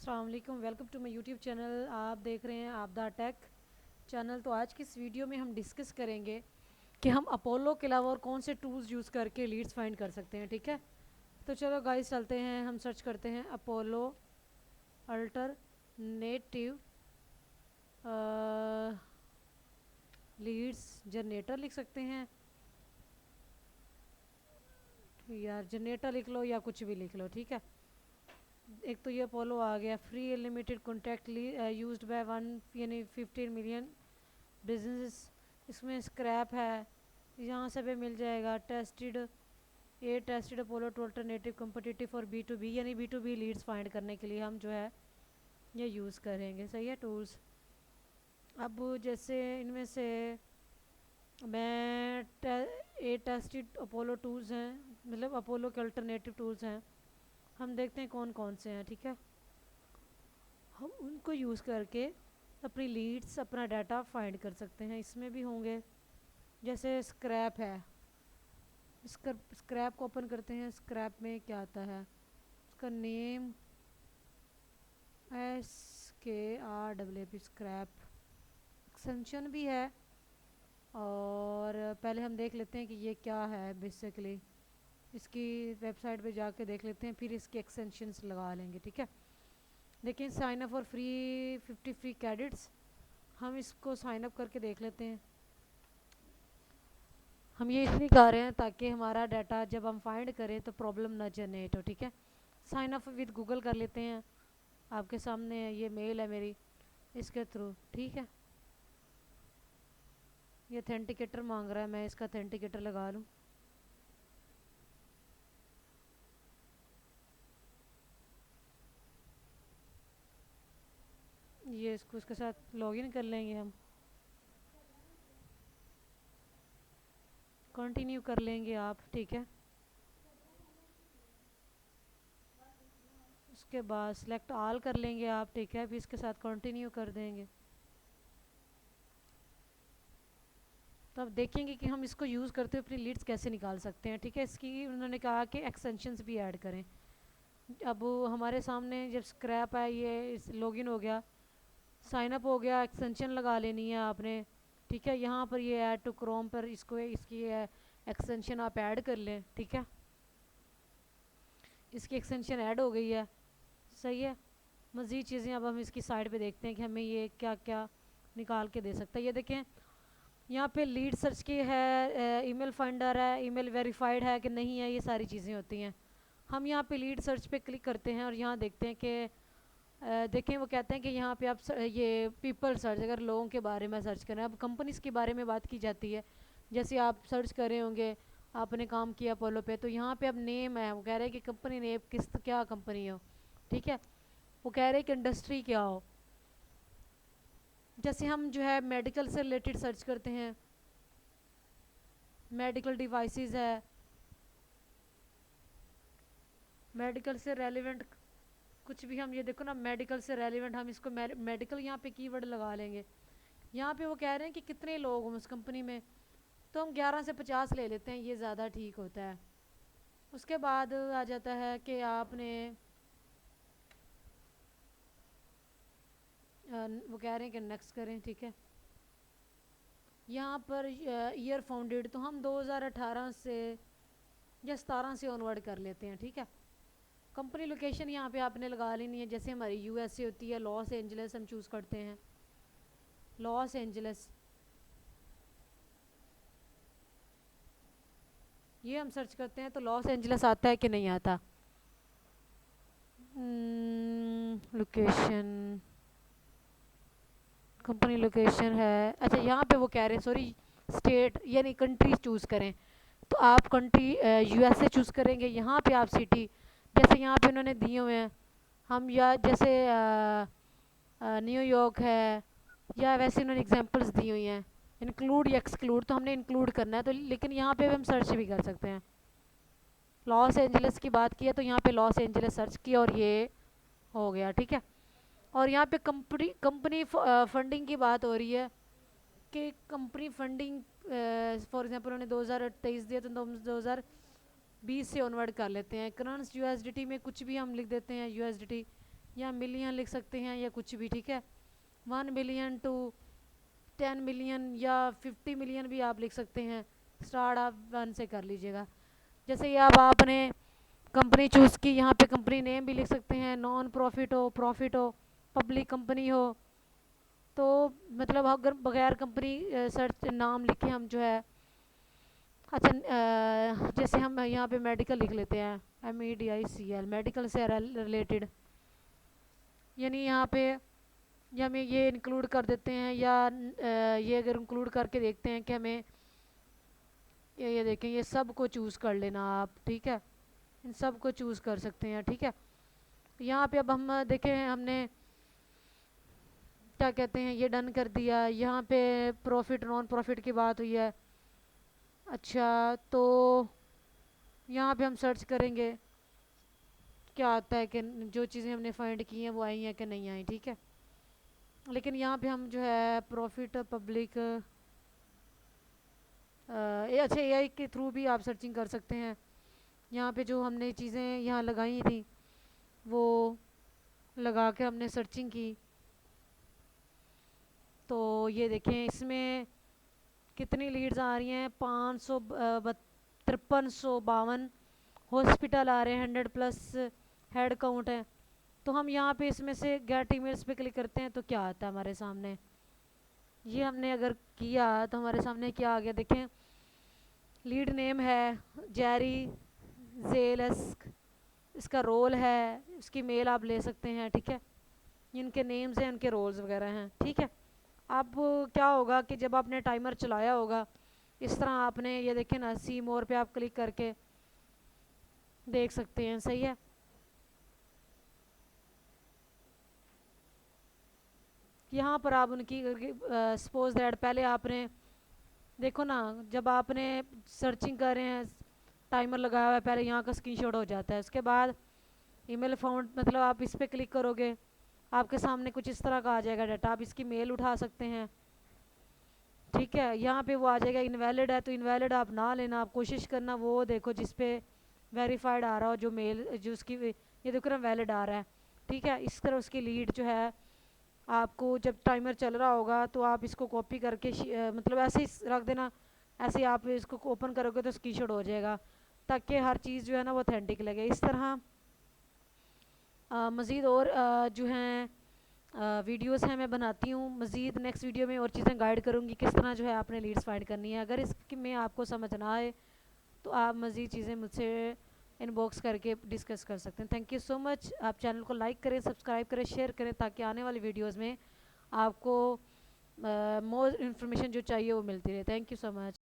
अस्सलाम वालेकुम, welcome to my YouTube channel. आप देख रहे हैं आपदा टेक चैनल। तो आज की इस वीडियो में हम डिस्कस करेंगे कि हम अपोलो के अलावा और कौन से टूल्स यूज़ करके लीड्स फाइंड कर सकते हैं। ठीक है, तो चलो गाइस चलते हैं, हम सर्च करते हैं अपोलो अल्टरनेटिव लीड्स जनरेटर लिख सकते हैं यार, जनरेटर लिख लो या कुछ भी लिख लो। ठीक है, एक तो ये अपोलो आ गया। Free limited contact used by 15 million business. इसमें स्क्रैप है, यहाँ से भी मिल जाएगा। Tested Apollo to alternative competitive और B2B, यानी B2B लीड्स फाइंड करने के लिए हम जो है ये यूज़ करेंगे। सही है टूल्स। अब जैसे इनमें से मैं टेस्टेड अपोलो टूल्स हैं, मतलब अपोलो के अल्टरनेटिव टूल्स हैं, हम देखते हैं कौन कौन से हैं। ठीक है, हम उनको यूज़ करके अपनी लीड्स, अपना डाटा फाइंड कर सकते हैं। इसमें भी होंगे, जैसे स्क्रैप है। स्क्रैप को ओपन करते हैं। स्क्रैप में क्या आता है, उसका नेम SKRAP, स्क्रैप एक्सटेंशन भी है। और पहले हम देख लेते हैं कि ये क्या है बेसिकली। इसकी वेबसाइट पे जाके देख लेते हैं, फिर इसके एक्सटेंशंस लगा लेंगे। ठीक है, देखिए sign up for free 50 free credits, हम इसको साइन अप करके देख लेते हैं। हम ये इसलिए कर रहे हैं ताकि हमारा डाटा जब हम फाइंड करें तो प्रॉब्लम ना जनरेट हो। ठीक है, साइन अप विद गूगल कर लेते हैं। आपके सामने ये मेल है मेरी, इसके थ्रू। ठीक है, ये अथेंटिकेटर मांग रहा है, मैं इसका अथेंटिकेटर लगा लूँ। ये इसको इसके साथ लॉगिन कर लेंगे, हम कंटिन्यू कर लेंगे आप। ठीक है, उसके बाद सिलेक्ट ऑल कर लेंगे आप। ठीक है, फिर इसके साथ कंटिन्यू कर देंगे। तो अब देखेंगे कि हम इसको यूज़ करते हुए अपनी लीड्स कैसे निकाल सकते हैं। ठीक है, इसकी उन्होंने कहा कि एक्सटेंशंस भी ऐड करें। अब हमारे सामने जब स्क्रैप है, ये इस लॉगिन हो गया, साइन अप हो गया, एक्सटेंशन लगा लेनी है आपने। ठीक है, यहाँ पर ये ऐड टू क्रोम पर इसको इसकी एक्सटेंशन आप ऐड कर लें। ठीक है, इसकी एक्सटेंशन ऐड हो गई है। सही है, मज़ीद चीज़ें अब हम इसकी साइड पे देखते हैं कि हमें ये क्या क्या निकाल के दे सकता है। ये देखें, यहाँ पे लीड सर्च की है, ईमेल फाइंडर है, ईमेल वेरीफाइड है कि नहीं है, ये सारी चीज़ें होती हैं। हम यहाँ पे लीड सर्च पे क्लिक करते हैं और यहाँ देखते हैं कि देखें, वो कहते हैं कि यहाँ पे आप ये पीपल सर्च, अगर लोगों के बारे में सर्च करें। अब कंपनीज़ के बारे में बात की जाती है, जैसे आप सर्च कर रहे होंगे, आपने काम किया अपोलो पे, तो यहाँ पे अब नेम है, वो कह रहे हैं कि कंपनी नेम किस क्या कंपनी हो। ठीक है, वो कह रहे हैं कि इंडस्ट्री क्या हो। जैसे हम जो है मेडिकल से रिलेटेड सर्च करते हैं, मेडिकल डिवाइसेस है, मेडिकल से रेलिवेंट कुछ भी। हम ये देखो ना, मेडिकल से रेलिवेंट, हम इसको मेडिकल यहाँ पे कीवर्ड लगा लेंगे। यहाँ पे वो कह रहे हैं कि कितने लोग हों उस कंपनी में, तो हम 11 से 50 ले लेते हैं, ये ज़्यादा ठीक होता है। उसके बाद आ जाता है कि आपने वो कह रहे हैं कि नेक्स्ट करें। ठीक है, यहाँ पर ईयर फाउंडेड, तो हम 2018 से या 17 से ऑनवर्ड कर लेते हैं। ठीक है, कंपनी लोकेशन यहाँ पे आपने लगा लेनी है। जैसे हमारी USA होती है, लॉस एंजल्स हम चूज़ करते हैं, लॉस एंजल्स। ये हम सर्च करते हैं तो लॉस एंजल्स आता है कि नहीं आता। लोकेशन, कंपनी लोकेशन है। अच्छा, यहाँ पे वो कह रहे हैं, सॉरी, स्टेट यानी कंट्री चूज़ करें। तो आप कंट्री USA चूज़ करेंगे। यहाँ पे आप सिटी, जैसे यहाँ पे उन्होंने दिए हुए हैं, हम या जैसे न्यूयॉर्क है, या वैसे उन्होंने एग्जांपल्स दी हुई हैं, इंक्लूड या एक्सक्लूड, तो हमने इंक्लूड करना है। तो लेकिन यहाँ पे भी हम सर्च भी कर सकते हैं। लॉस एंजल्स की बात की है तो यहाँ पे लॉस एंजल्स सर्च किया और ये हो गया। ठीक है, और यहाँ पे कंपनी कंपनी फंडिंग की बात हो रही है कि कंपनी फंडिंग, फॉर एग्जांपल उन्होंने 2023 दिया, तो हम 2020 से ऑनवर्ड कर लेते हैं। करंस USDT में कुछ भी हम लिख देते हैं, USDT या मिलियन लिख सकते हैं या कुछ भी, ठीक है। 1 मिलियन टू 10 मिलियन या 50 मिलियन भी आप लिख सकते हैं। स्टार्ट आप 1 से कर लीजिएगा। जैसे ये अब आपने कंपनी चूज़ की, यहाँ पे कंपनी नेम भी लिख सकते हैं, नॉन प्रॉफिट हो, प्रॉफिट हो, पब्लिक कंपनी हो। तो मतलब अगर बगैर कंपनी सर्च नाम लिखे हम जो है, अच्छा जैसे हम यहाँ पे मेडिकल लिख लेते हैं, MEDICL, मेडिकल से रिलेटेड, यानी यहाँ पे या हमें ये इंक्लूड कर देते हैं, या ये अगर इंक्लूड करके देखते हैं कि हमें ये देखें, ये सब को चूज़ कर लेना आप, ठीक है। इन सब को चूज़ कर सकते हैं, ठीक है। यहाँ पे अब हम देखें, हमने क्या कहते हैं ये डन कर दिया। यहाँ पे प्रॉफिट नॉन प्रॉफिट की बात हुई है। अच्छा, तो यहाँ पे हम सर्च करेंगे क्या आता है कि जो चीज़ें हमने फाइंड की हैं वो आई हैं कि नहीं आई, ठीक है। लेकिन यहाँ पे हम जो है प्रॉफिट पब्लिक अच्छा AI के थ्रू भी आप सर्चिंग कर सकते हैं। यहाँ पे जो हमने चीज़ें यहाँ लगाई थी वो लगा के हमने सर्चिंग की, तो ये देखें इसमें कितनी लीड्स आ रही हैं, 5352 हॉस्पिटल आ रहे हैं, 100+ हेड काउंट है। तो हम यहाँ पे इसमें से गेट ईमेल्स पे क्लिक करते हैं तो क्या आता है हमारे सामने, ये हमने अगर किया तो हमारे सामने क्या आ गया देखें। लीड नेम है जेरी जेलस्क, इसका रोल है, इसकी मेल आप ले सकते हैं, ठीक है। इनके नेम्स हैं, इनके रोल्स वगैरह हैं, ठीक है। अब क्या होगा कि जब आपने टाइमर चलाया होगा इस तरह आपने ये देखें ना, सी मोर पे आप क्लिक करके देख सकते हैं, सही है। यहाँ पर आप उनकी सपोज दैट पहले आपने देखो ना, जब आपने सर्चिंग कर रहे हैं, टाइमर लगाया हुआ है, पहले यहाँ का स्क्रीनशॉट हो जाता है। उसके बाद ईमेल फाउंड, मतलब आप इस पर क्लिक करोगे आपके सामने कुछ इस तरह का आ जाएगा डाटा, आप इसकी मेल उठा सकते हैं, ठीक है। यहाँ पे वो आ जाएगा इनवैलिड है, तो इनवैलिड आप ना लेना, आप कोशिश करना वो देखो जिस पे वेरीफाइड आ रहा हो, जो मेल जो उसकी ये देखो ना वैलिड आ रहा है, ठीक है। इस तरह उसकी लीड जो है आपको जब टाइमर चल रहा होगा तो आप इसको कॉपी करके मतलब ऐसे ही रख देना, ऐसे आप इसको ओपन करोगे तो स्क्रीनशॉट हो जाएगा, ताकि हर चीज़ जो है ना वो ऑथेंटिक लगे। इस तरह मज़ीद और जो हैं वीडियोस हैं मैं बनाती हूँ, मज़ीद नेक्स्ट वीडियो में और चीज़ें गाइड करूँगी किस तरह जो है आपने लीड्स फाइंड करनी है। अगर इसमें आपको समझ ना आए तो आप मज़ीद चीज़ें मुझसे इनबॉक्स करके डिस्कस कर सकते हैं। Thank you so much. आप चैनल को लाइक करें, सब्सक्राइब करें, शेयर करें, ताकि आने वाली वीडियोज़ में आपको मोर इन्फॉर्मेशन जो चाहिए वो मिलती रहे। Thank you so much.